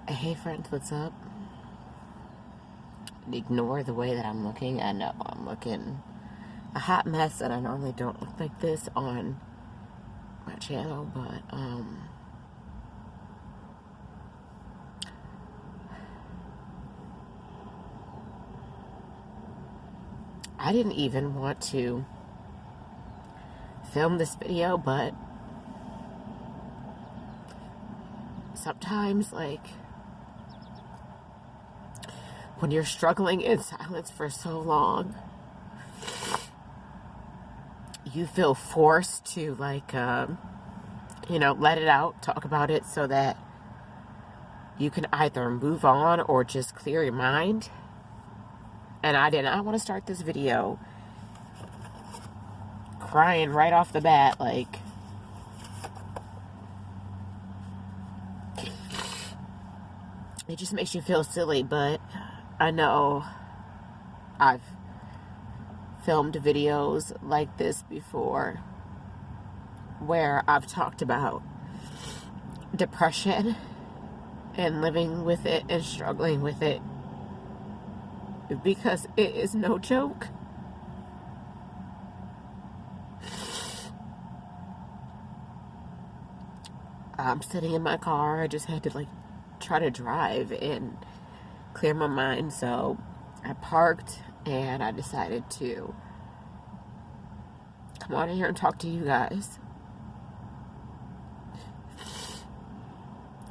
Hey friends, what's up? Ignore the way that I'm looking. I know I'm looking a hot mess, and I normally don't look like this on my channel, but I didn't even want to film this video, but sometimes, like, when you're struggling in silence for so long, you feel forced to, like, let it out, talk about it so that you can either move on or just clear your mind. And I did not want to start this video crying right off the bat, like, it just makes you feel silly. But I know I've filmed videos like this before where I've talked about depression and living with it and struggling with it, because it is no joke. I'm sitting in my car. I just had to, like, try to drive and clear my mind, so I parked and I decided to come on in here and talk to you guys.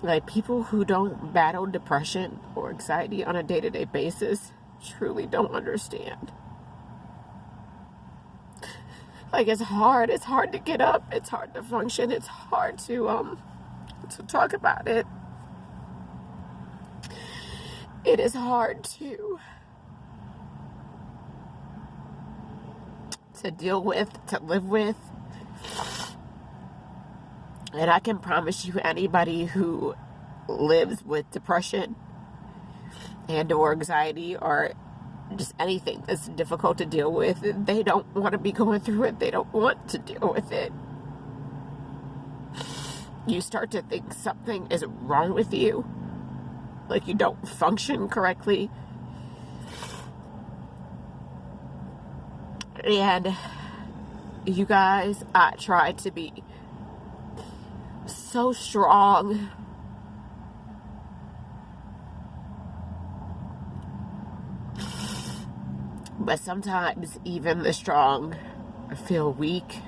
Like, people who don't battle depression or anxiety on a day-to-day basis truly don't understand. Like, it's hard to get up, it's hard to function, it's hard to talk about it. It is hard to deal with, to live with. And I can promise you, anybody who lives with depression and or anxiety or just anything that's difficult to deal with, they don't want to be going through it. They don't want to deal with it. You start to think something is wrong with you, like you don't function correctly. And you guys, I tried to be so strong, but sometimes even the strong feel weak.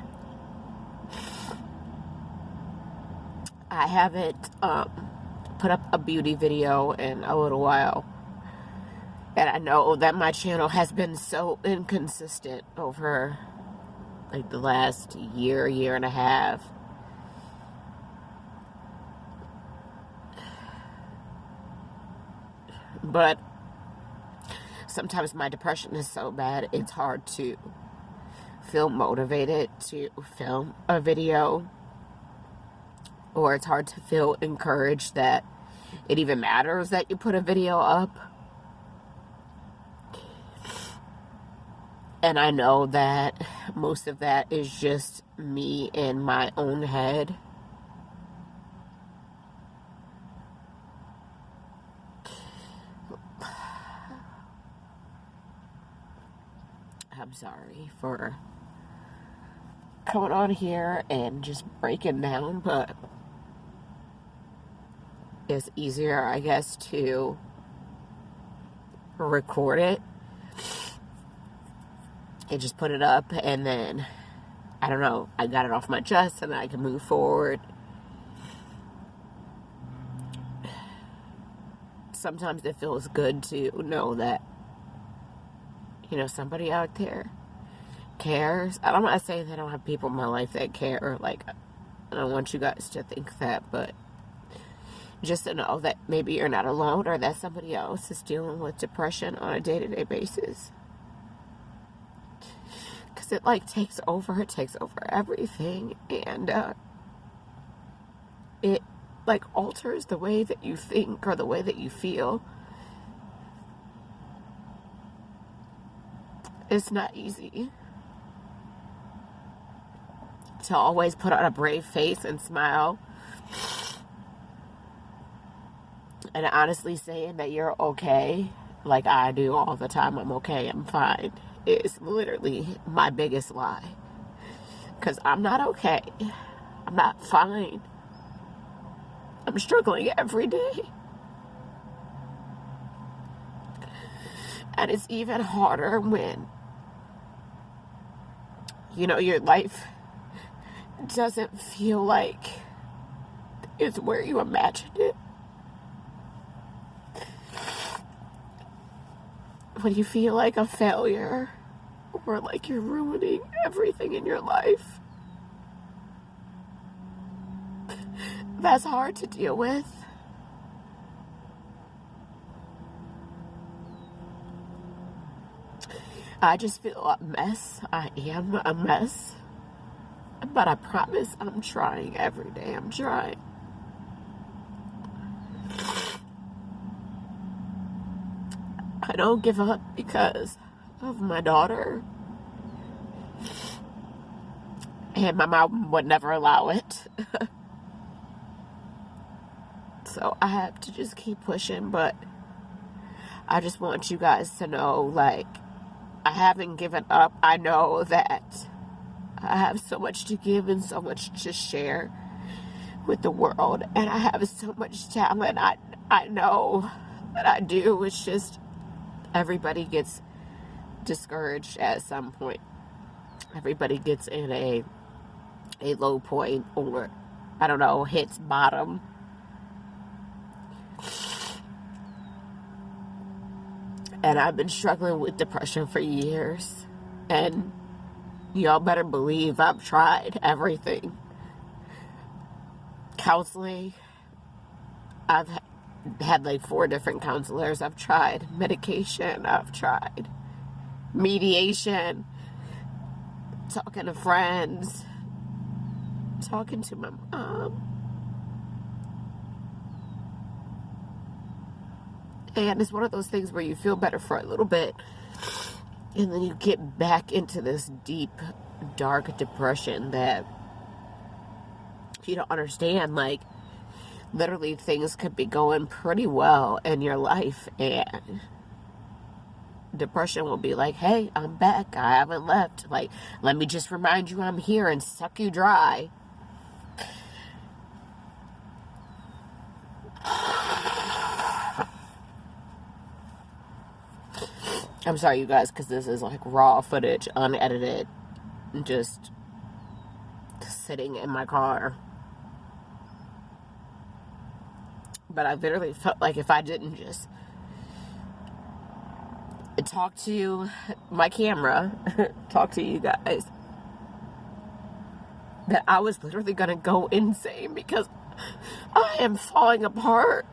I haven't put up a beauty video in a little while, and I know that my channel has been so inconsistent over, like, the last year and a half. But sometimes my depression is so bad, it's hard to feel motivated to film a video, or it's hard to feel encouraged that it even matters that you put a video up. And I know that most of that is just me in my own head. I'm sorry for coming on here and just breaking down, but it's easier, I guess, to record it and just put it up, and then, I don't know, I got it off my chest and I can move forward. Sometimes it feels good to know that, somebody out there cares. I'm not saying that I don't have people in my life that care. Like, I don't want you guys to think that, but just to know that maybe you're not alone, or that somebody else is dealing with depression on a day-to-day basis. Because it, like, takes over everything, and it, like, alters the way that you think or the way that you feel. It's not easy to always put on a brave face and smile And honestly, saying that you're okay, like I do all the time, I'm okay, I'm fine, is literally my biggest lie. Because I'm not okay. I'm not fine. I'm struggling every day. And it's even harder when, you know, your life doesn't feel like it's where you imagined it. When you feel like a failure or like you're ruining everything in your life. That's hard to deal with. I just feel a mess. I am a mess. But I promise I'm trying every day. I'm trying. I don't give up because of my daughter. And my mom would never allow it. So I have to just keep pushing. But I just want you guys to know, like, I haven't given up. I know that I have so much to give and so much to share with the world. And I have so much talent. I know that I do. It's just everybody gets discouraged at some point. Everybody gets in a low point, or, I don't know, hits bottom. And I've been struggling with depression for years. And y'all better believe I've tried everything. Counseling. I've had like 4 different counselors. I've tried medication. I've tried mediation. Talking to friends. Talking to my mom. And it's one of those things where you feel better for a little bit, and then you get back into this deep, dark depression that you don't understand. Like, literally things could be going pretty well in your life, and depression will be like, hey, I'm back. I haven't left. Like, let me just remind you I'm here and suck you dry. I'm sorry, you guys, because this is like raw footage, unedited, just sitting in my car. But I literally felt like if I didn't just talk to my camera, talk to you guys, that I was literally going to go insane because I am falling apart.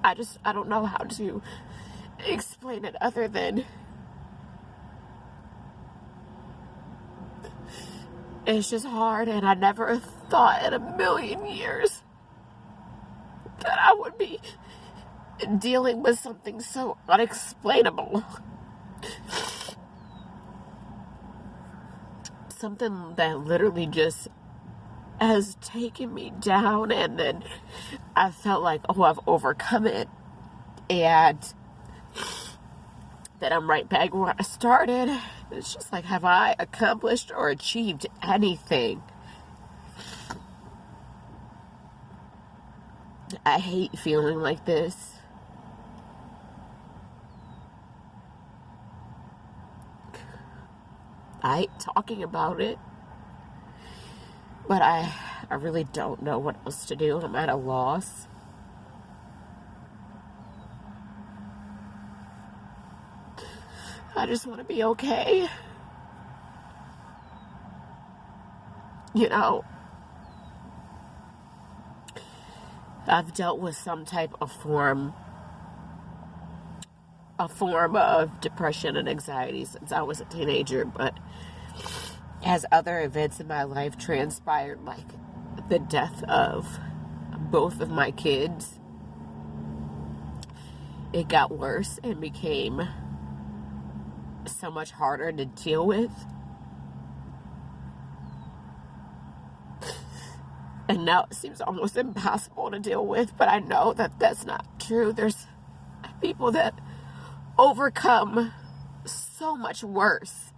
I don't know how to explain it other than it's just hard, and I never thought in a million years that I would be dealing with something so unexplainable. Something that literally just has taken me down, and then I felt like, oh, I've overcome it, and then I'm right back where I started. It's just like, have I accomplished or achieved anything? I hate feeling like this. I hate talking about it. But I really don't know what else to do. I'm at a loss. I just want to be okay. You know, I've dealt with some type of form of depression and anxiety since I was a teenager, but as other events in my life transpired, like the death of both of my kids, it got worse and became so much harder to deal with. And now it seems almost impossible to deal with, but I know that that's not true. There's people that overcome so much worse.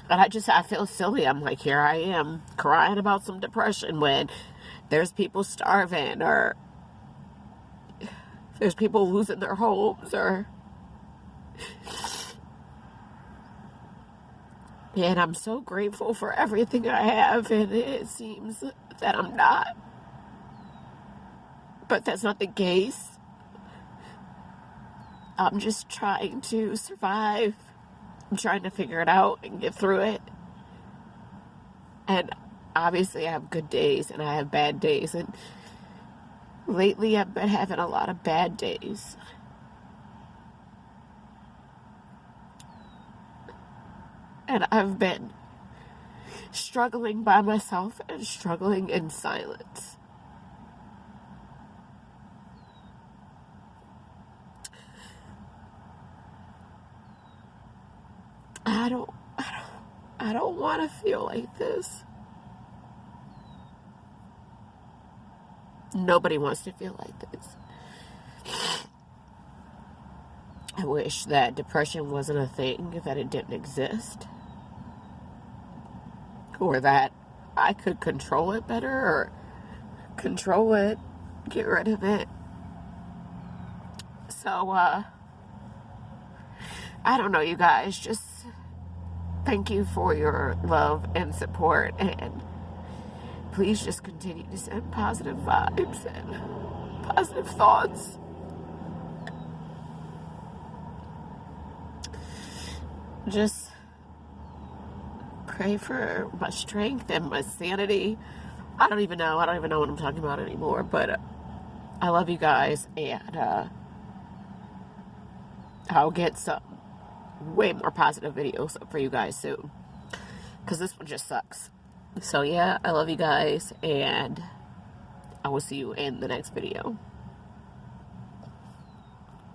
And I feel silly. I'm like, here I am crying about some depression when there's people starving, or there's people losing their homes, and I'm so grateful for everything I have, and it seems that I'm not. But that's not the case. I'm just trying to survive. I'm trying to figure it out and get through it. And obviously I have good days and I have bad days. And lately I've been having a lot of bad days. And I've been struggling by myself and struggling in silence. I don't want to feel like this. Nobody wants to feel like this. I wish that depression wasn't a thing, that it didn't exist. Or that I could control it better, or control it, get rid of it. So, I don't know, you guys, just thank you for your love and support, and please just continue to send positive vibes and positive thoughts. Just pray for my strength and my sanity. I don't even know what I'm talking about anymore, but I love you guys, and I'll get some way more positive videos up for you guys soon, because this one just sucks. So yeah, I love you guys, and I will see you in the next video.